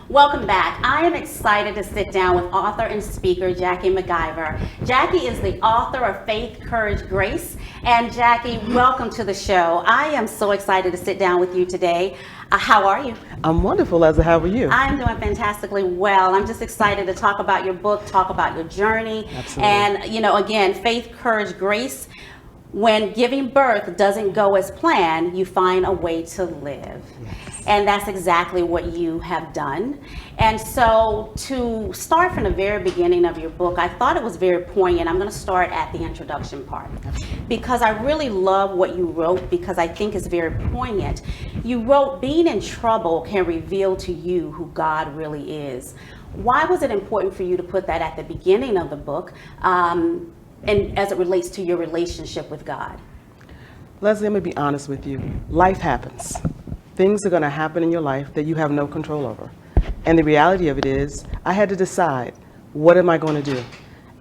Welcome back. I am excited to sit down with author and speaker Jacquie McIver. Jacquie is the author of Faith, Courage, Grace. And Jacquie, welcome to the show. I am so excited to sit down with you today. How are you? I'm wonderful, Leslie. How are you? I'm doing fantastically well. I'm just excited to talk about your book, talk about your journey. Absolutely. And, again, Faith, Courage, Grace. When giving birth doesn't go as planned, you find a way to live. Yes. And that's exactly what you have done. And so to start from the very beginning of your book, I thought it was very poignant. I'm going to start at the introduction part because I really love what you wrote because I think it's very poignant. You wrote, being in trouble can reveal to you who God really is. Why was it important for you to put that at the beginning of the book? And as it relates to your relationship with God? Leslie, I'm going to be honest with you. Life happens. Things are going to happen in your life that you have no control over. And the reality of it is, I had to decide, what am I going to do?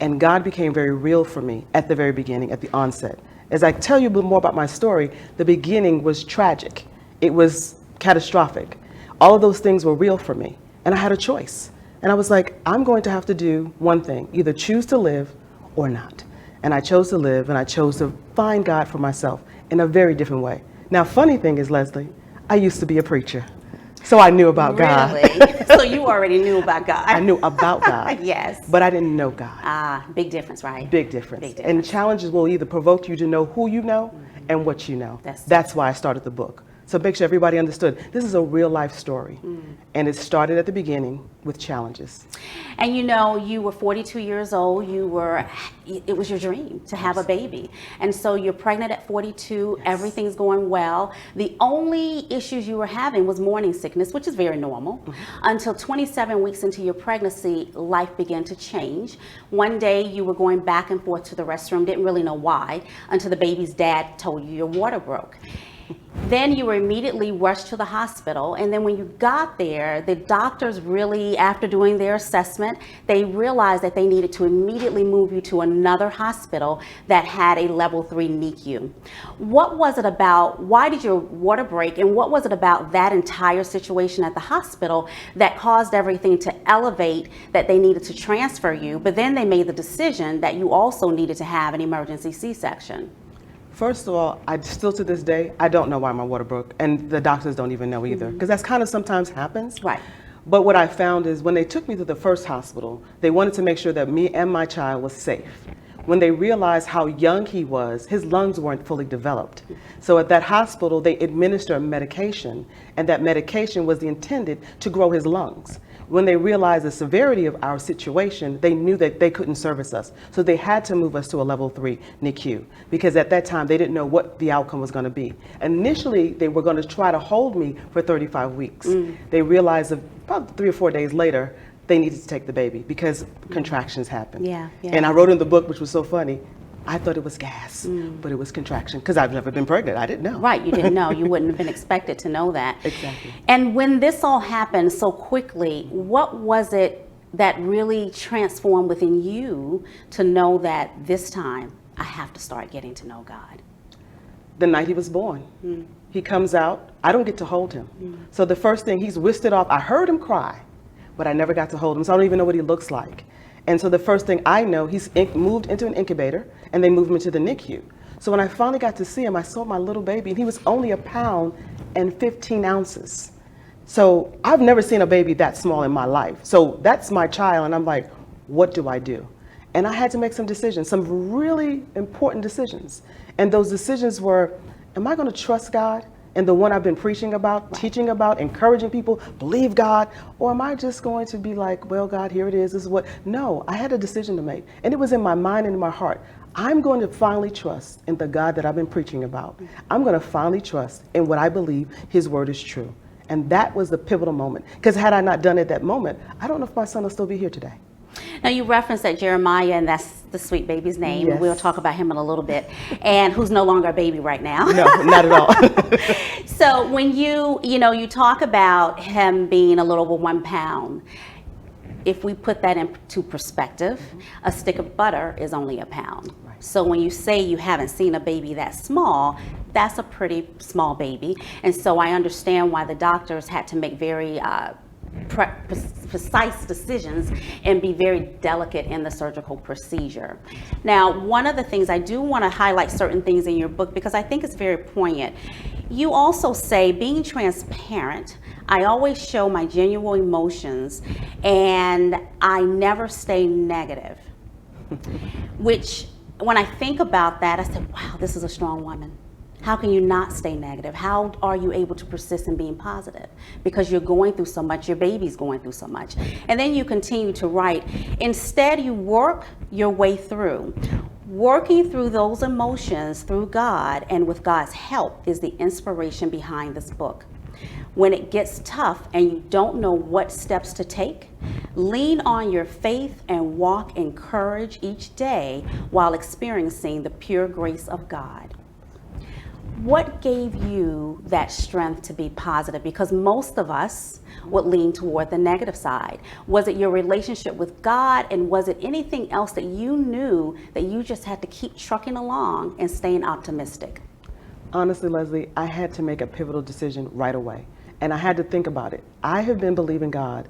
And God became very real for me at the very beginning, at the onset. As I tell you a little more about my story, the beginning was tragic. It was catastrophic. All of those things were real for me. And I had a choice. And I was like, I'm going to have to do one thing, either choose to live or not. And I chose to live, and I chose to find God for myself in a very different way. Now, funny thing is, Leslie, I used to be a preacher, so I knew about God. Really? So you already knew about God. I knew about God. Yes. But I didn't know God. Big difference, right? Big difference. Big difference. And challenges will either provoke you to know who you know and what you know. That's why I started the book. So make sure everybody understood, this is a real life story. And it started at the beginning with challenges. And you were 42 years old. It was your dream to have a baby. And so you're pregnant at 42, yes. Everything's going well. The only issues you were having was morning sickness, which is very normal. Until 27 weeks into your pregnancy, life began to change. One day you were going back and forth to the restroom, didn't really know why, until the baby's dad told you your water broke. Then you were immediately rushed to the hospital, and then when you got there, the doctors really, after doing their assessment, they realized that they needed to immediately move you to another hospital that had a level 3 NICU. What was it about, why did your water break, and what was it about that entire situation at the hospital that caused everything to elevate, that they needed to transfer you, but then they made the decision that you also needed to have an emergency C-section? First of all, I still to this day, I don't know why my water broke, and the doctors don't even know either, because that's kind of sometimes happens. Right. But what I found is when they took me to the first hospital, they wanted to make sure that me and my child was safe. When they realized how young he was, his lungs weren't fully developed. So at that hospital, they administered a medication, and that medication was intended to grow his lungs. When they realized the severity of our situation, they knew that they couldn't service us. So they had to move us to a level 3 NICU, because at that time they didn't know what the outcome was going to be. Initially, they were going to try to hold me for 35 weeks. They realized about 3 or 4 days later, they needed to take the baby because contractions happened. Yeah. And I wrote in the book, which was so funny, I thought it was gas, but it was contraction, because I've never been pregnant. I didn't know. Right, you didn't know. You wouldn't have been expected to know that. Exactly. And when this all happened so quickly, what was it that really transformed within you to know that this time I have to start getting to know God? The night he was born. He comes out, I don't get to hold him. So the first thing, he's whisked off. I heard him cry, but I never got to hold him, so I don't even know what he looks like. And so the first thing I know, he's moved into an incubator, and they moved him into the NICU. So when I finally got to see him, I saw my little baby, and he was only 1 pound and 15 ounces. So I've never seen a baby that small in my life. So that's my child, and I'm like, what do I do? And I had to make some decisions, some really important decisions. And those decisions were, am I going to trust God and the one I've been preaching about, teaching about, encouraging people, believe God? Or am I just going to be like, well, God, here it is, this is what? No, I had a decision to make. And it was in my mind and in my heart. I'm going to finally trust in the God that I've been preaching about. I'm going to finally trust in what I believe his word is true. And that was the pivotal moment. Because had I not done it at that moment, I don't know if my son will still be here today. Now, you referenced that Jeremiah, and that's the sweet baby's name. Yes. We'll talk about him in a little bit, and who's no longer a baby right now. No, not at all. So when you talk about him being a little over 1 pound, if we put that into perspective, a stick of butter is only 1 pound. Right. So when you say you haven't seen a baby that small, that's a pretty small baby. And so I understand why the doctors had to make very precise decisions and be very delicate in the surgical procedure. Now, one of the things I do want to highlight certain things in your book because I think it's very poignant. You also say, being transparent, I always show my genuine emotions and I never stay negative. Which, when I think about that, I said, wow, this is a strong woman. How can you not stay negative? How are you able to persist in being positive? Because you're going through so much, your baby's going through so much. And then you continue to write. Instead, you work your way through. Working through those emotions through God and with God's help is the inspiration behind this book. When it gets tough and you don't know what steps to take, lean on your faith and walk in courage each day while experiencing the pure grace of God. What gave you that strength to be positive? Because most of us would lean toward the negative side. Was it your relationship with God, and was it anything else that you knew that you just had to keep trucking along and staying optimistic? Honestly, Leslie, I had to make a pivotal decision right away. And I had to think about it. I have been believing God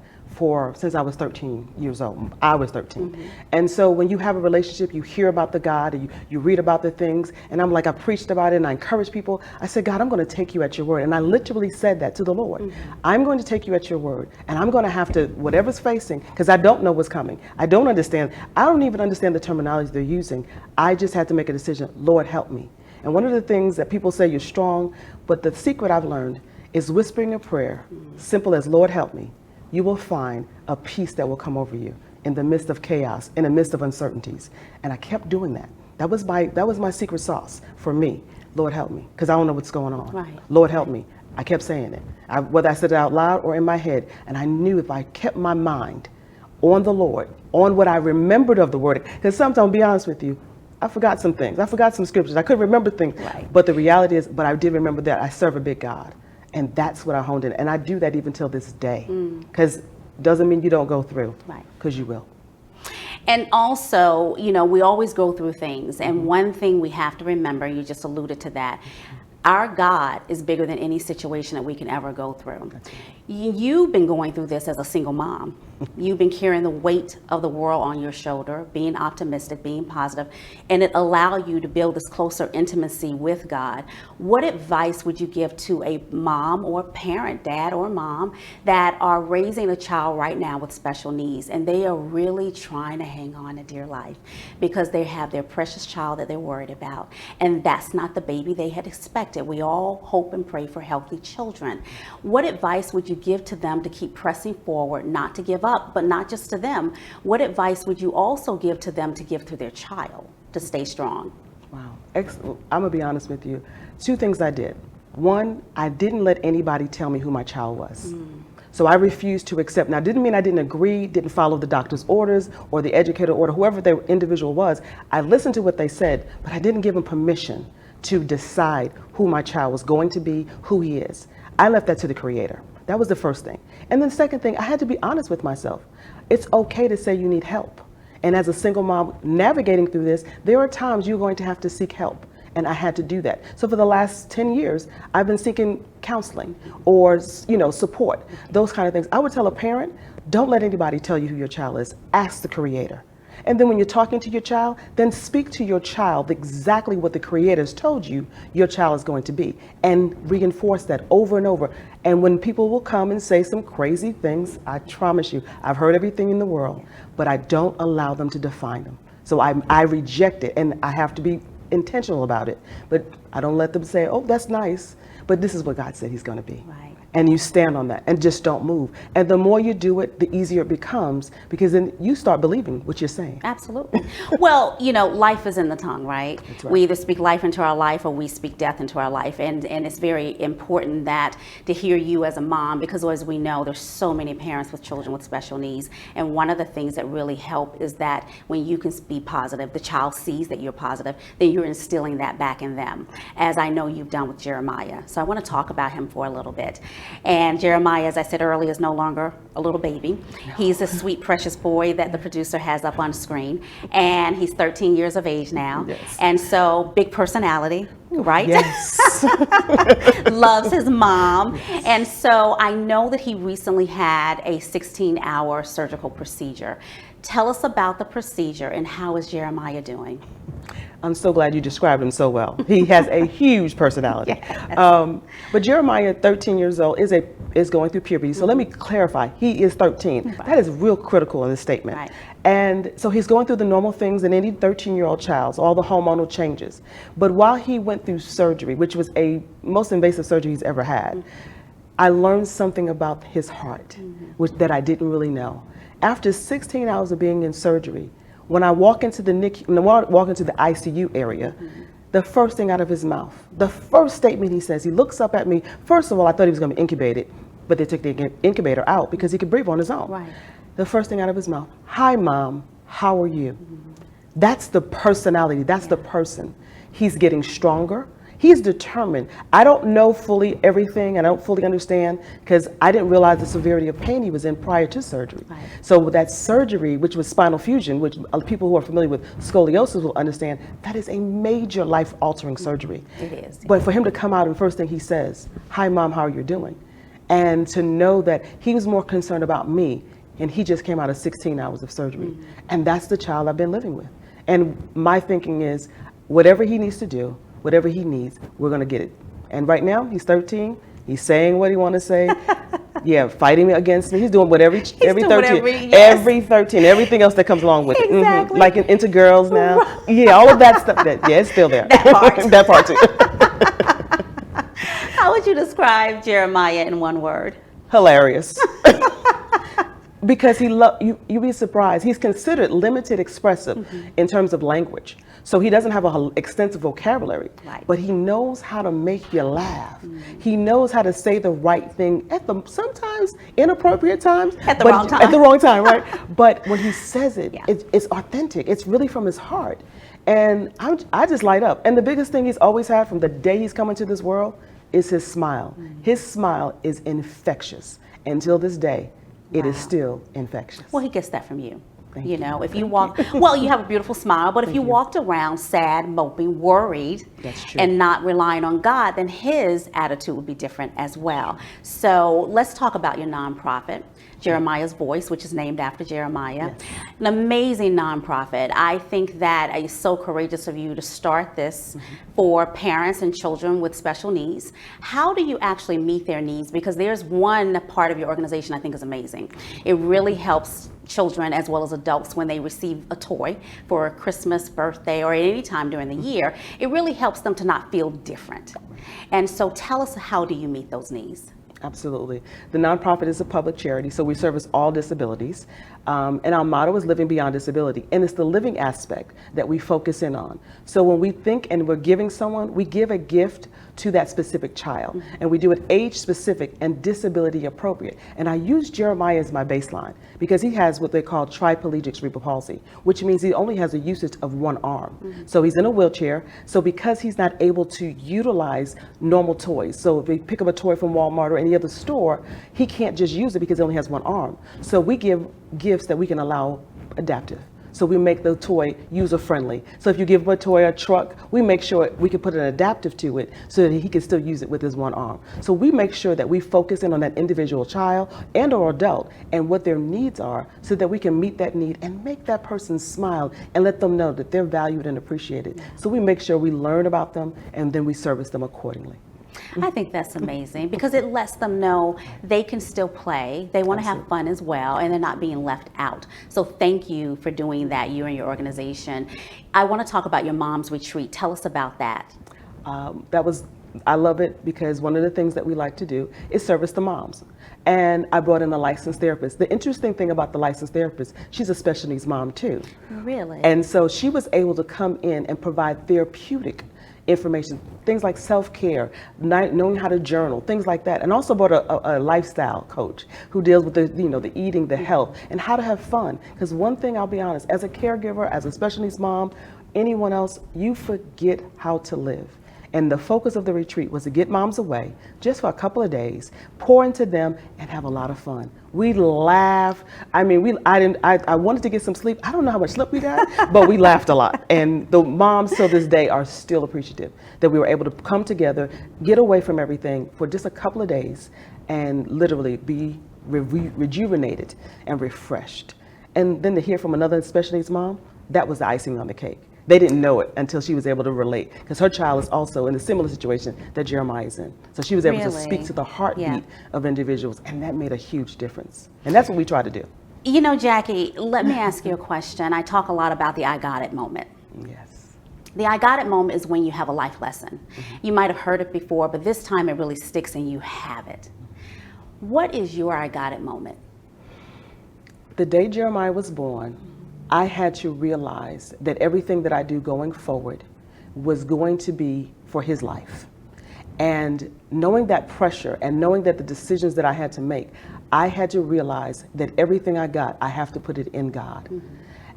since I was 13 years old. I was 13. Mm-hmm. And so when you have a relationship, you hear about the God, and you read about the things, and I'm like, I preached about it and I encourage people. I said, God, I'm going to take you at your word. And I literally said that to the Lord. Mm-hmm. I'm going to take you at your word, and I'm going to have to, whatever's facing, because I don't know what's coming. I don't understand. I don't even understand the terminology they're using. I just had to make a decision. Lord, help me. And one of the things that people say, you're strong, but the secret I've learned is whispering a prayer, simple as, Lord, help me. You will find a peace that will come over you in the midst of chaos, in the midst of uncertainties. And I kept doing that. That was my secret sauce for me. Lord, help me, because I don't know what's going on. Right. Lord, help me. I kept saying it, whether I said it out loud or in my head. And I knew if I kept my mind on the Lord, on what I remembered of the word, because sometimes, I'll be honest with you, I forgot some things. I forgot some scriptures. I couldn't remember things. Right. But the reality is, but I did remember that I serve a big God. And that's what I honed in. And I do that even till this day. Because doesn't mean you don't go through. Right. Because you will. And also, we always go through things. And one thing we have to remember, you just alluded to that, our God is bigger than any situation that we can ever go through. You've been going through this as a single mom. You've been carrying the weight of the world on your shoulder, being optimistic, being positive, and it allowed you to build this closer intimacy with God. What advice would you give to a mom or parent, dad or mom, that are raising a child right now with special needs, and they are really trying to hang on to dear life because they have their precious child that they're worried about, and that's not the baby they had expected? We all hope and pray for healthy children. What advice would you give to them to keep pressing forward, not to give up, but not just to them? What advice would you also give to them to give to their child to stay strong? Wow. I'm going to be honest with you. 2 things I did. One, I didn't let anybody tell me who my child was. So I refused to accept. Now, it didn't mean I didn't agree, didn't follow the doctor's orders or the educator order, whoever the individual was. I listened to what they said, but I didn't give them permission to decide who my child was going to be, who he is. I left that to the Creator. That was the first thing. And then the second thing, I had to be honest with myself. It's okay to say you need help. And as a single mom navigating through this, there are times you're going to have to seek help. And I had to do that. So for the last 10 years, I've been seeking counseling or, support, those kind of things. I would tell a parent, don't let anybody tell you who your child is. Ask the Creator. And then when you're talking to your child, then speak to your child exactly what the Creator has told you your child is going to be, and reinforce that over and over. And when people will come and say some crazy things, I promise you, I've heard everything in the world, but I don't allow them to define them. So I reject it, and I have to be intentional about it. But I don't let them say, oh, that's nice, but this is what God said he's going to be. Right. And you stand on that and just don't move. And the more you do it, the easier it becomes, because then you start believing what you're saying. Absolutely. Well, life is in the tongue, right? That's right. We either speak life into our life or we speak death into our life. And it's very important that to hear you as a mom, because as we know, there's so many parents with children with special needs. And one of the things that really help is that when you can be positive, the child sees that you're positive, then you're instilling that back in them, as I know you've done with Jeremiah. So I want to talk about him for a little bit. And Jeremiah, as I said earlier, is no longer a little baby. He's a sweet, precious boy that the producer has up on screen. And he's 13 years of age now. Yes. And so big personality, right? Yes. Loves his mom. And so I know that he recently had a 16-hour surgical procedure. Tell us about the procedure and how is Jeremiah doing? I'm so glad you described him so well. He has a huge personality. Yes. But Jeremiah, 13 years old, is going through puberty. So let me clarify, he is 13. Right. That is real critical in this statement. Right. And so he's going through the normal things in any 13-year-old child, all the hormonal changes. But while he went through surgery, which was a most invasive surgery he's ever had, I learned something about his heart, that I didn't really know. After 16 hours of being in surgery, when I walk into the NICU, when I walk into the ICU area, the first thing out of his mouth, the first statement he says, he looks up at me. First of all, I thought he was going to be incubated, but they took the incubator out because he could breathe on his own. Right. The first thing out of his mouth, "Hi, Mom, how are you?" That's the personality. That's the person. He's getting stronger. He's determined. I don't know fully everything, and I don't fully understand because I didn't realize the severity of pain he was in prior to surgery. Right. So with that surgery, which was spinal fusion, which people who are familiar with scoliosis will understand, that is a major life-altering surgery. It is. But for him to come out and first thing he says, "Hi, Mom, how are you doing?" And to know that he was more concerned about me, and he just came out of 16 hours of surgery. And that's the child I've been living with. And my thinking is, whatever he needs to do, whatever he needs, we're going to get it. And right now, he's 13. He's saying what he want to say. Yeah, fighting against me. He's doing whatever every doing 13. whatever, yes. Every 13. Everything else that comes along with it. Exactly. Like into girls now. Yeah, all of that stuff. Yeah, it's still there. That part. That part too. How would you describe Jeremiah in one word? Hilarious. Because you'd be surprised. He's considered limited expressive in terms of language. So he doesn't have an extensive vocabulary, Right. but he knows how to make you laugh. He knows how to say the right thing at the sometimes inappropriate times. At the but wrong time. At the wrong time, right? But when he says it, Yeah. it's authentic. It's really from his heart. And I just light up. And the biggest thing he's always had from the day he's come into this world is his smile. His smile is infectious. Until this day, it is still infectious. Well, he gets that from you. Thank You know, if you walk, well, you have a beautiful smile, but if you walked around sad, moping, worried, That's true. and not relying on God, then his attitude would be different as well. So let's talk about your nonprofit, Jeremiah's Voice, which is named after Jeremiah. Yes. An amazing nonprofit. I think that it's so courageous of you to start this for parents and children with special needs. How do you actually meet their needs? Because there's one part of your organization I think is amazing. It really helps children as well as adults when they receive a toy for a Christmas, birthday, or at any time during the year. It really helps them to not feel different. And so tell us, how do you meet those needs? Absolutely. The nonprofit is a public charity, so we service all disabilities. And our motto is living beyond disability. And it's the living aspect that we focus in on. So when we think and we're giving someone, we give a gift to that specific child. And we do it age specific and disability appropriate. And I use Jeremiah as my baseline because he has what they call triplegic cerebral palsy, which means he only has a usage of one arm. So he's in a wheelchair. So because he's not able to utilize normal toys, so if we pick up a toy from Walmart or any other store, he can't just use it because he only has one arm. So we give gifts that we can allow adaptive. So we make the toy user-friendly. So if you give him a toy, a truck, we make sure we can put an adaptive to it so that he can still use it with his one arm. So we make sure that we focus in on that individual child and or adult and what their needs are so that we can meet that need and make that person smile and let them know that they're valued and appreciated. So we make sure we learn about them and then we service them accordingly. I think that's amazing because it lets them know they can still play. They want to have fun as well, and they're not being left out. So thank you for doing that, you and your organization. I want to talk about your mom's retreat. Tell us about that. I love it because one of the things that we like to do is service the moms. And I brought in a licensed therapist. The interesting thing about the licensed therapist, she's a special needs mom too. Really? And so she was able to come in and provide therapeutic information, things like self-care, knowing how to journal, things like that. And also brought a lifestyle coach who deals with the eating, the health, and how to have fun. Because one thing, I'll be honest, as a caregiver, as a special needs mom, anyone else, you forget how to live. And the focus of the retreat was to get moms away just for a couple of days, pour into them, and have a lot of fun. We laughed. I mean, I wanted to get some sleep. I don't know how much sleep we got, but we laughed a lot. And the moms till this day are still appreciative that we were able to come together, get away from everything for just a couple of days, and literally be rejuvenated and refreshed. And then to hear from another special needs mom, that was the icing on the cake. They didn't know it until she was able to relate, because her child is also in a similar situation that Jeremiah is in. So she was able to speak to the heartbeat of individuals, and that made a huge difference. And that's what we try to do. You know, Jacquie, let me ask you a question. I talk a lot about the I got it moment. Yes. The I got it moment is when you have a life lesson. You might have heard it before, but this time it really sticks and you have it. What is your I got it moment? The day Jeremiah was born, I had to realize that everything that I do going forward was going to be for his life. And knowing that pressure and knowing that the decisions that I had to make, I had to realize that everything I got, I have to put it in God.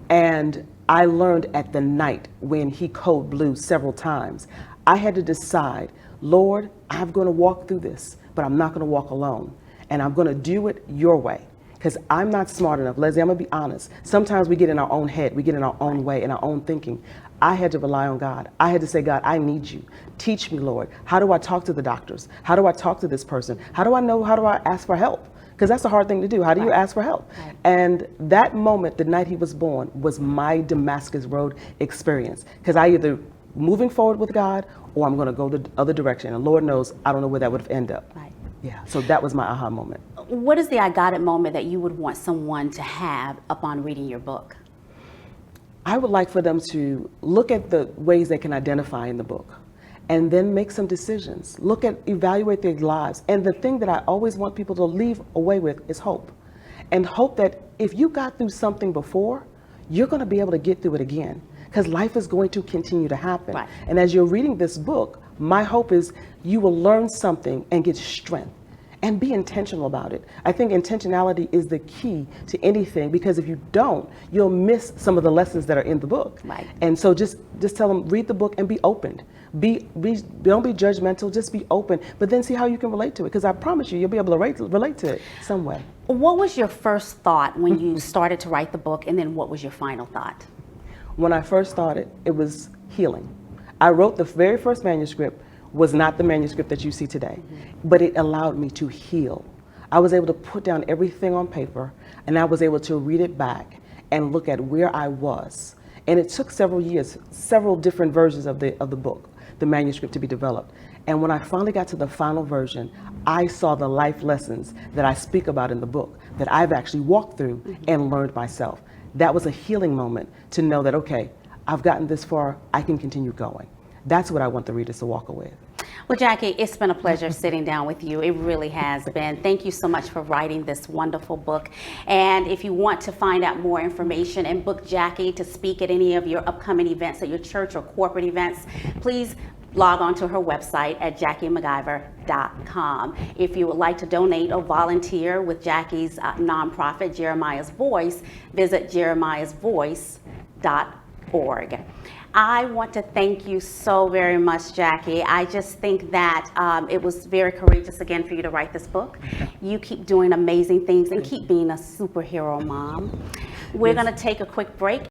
And I learned at the night when he code blue several times, I had to decide, Lord, I'm going to walk through this, but I'm not going to walk alone. And I'm going to do it your way. Because I'm not smart enough. Leslie, I'm going to be honest. Sometimes we get in our own head. We get in our own way, in our own thinking. I had to rely on God. I had to say, God, I need you. Teach me, Lord. How do I talk to the doctors? How do I talk to this person? How do I ask for help? Because that's a hard thing to do. How do you ask for help? And that moment, the night he was born, was my Damascus Road experience. Because I either moving forward with God or I'm going to go the other direction. And Lord knows, I don't know where that would have ended up. Yeah, so that was my aha moment. What is the I got it moment that you would want someone to have upon reading your book? I would like for them to look at the ways they can identify in the book and then make some decisions. Evaluate their lives. And the thing that I always want people to leave away with is hope. And hope that if you got through something before, you're going to be able to get through it again. Because life is going to continue to happen. And as you're reading this book, my hope is you will learn something and get strength and be intentional about it. I think intentionality is the key to anything, because if you don't, you'll miss some of the lessons that are in the book. And so just tell them, read the book and be open. Don't be judgmental, just be open, but then see how you can relate to it, because I promise you, you'll be able to relate to it some way. What was your first thought when you started to write the book, and then what was your final thought? When I first started, it was healing. I wrote the very first manuscript, was not the manuscript that you see today, but it allowed me to heal. I was able to put down everything on paper, and I was able to read it back and look at where I was. And it took several years, several different versions of the book, the manuscript, to be developed. And when I finally got to the final version, I saw the life lessons that I speak about in the book that I've actually walked through and learned myself. That was a healing moment to know that, okay, I've gotten this far, I can continue going. That's what I want the readers to walk away with. Well, Jacquie, it's been a pleasure sitting down with you. It really has been. Thank you so much for writing this wonderful book. And if you want to find out more information and book Jacquie to speak at any of your upcoming events at your church or corporate events, please log on to her website at JacquieMcIver.com. If you would like to donate or volunteer with Jacquie's nonprofit, Jeremiah's Voice, visit jeremiahsvoice.org. I want to thank you so very much, Jacquie. I just think that it was very courageous again for you to write this book. You keep doing amazing things and keep being a superhero mom. We're going to take a quick break.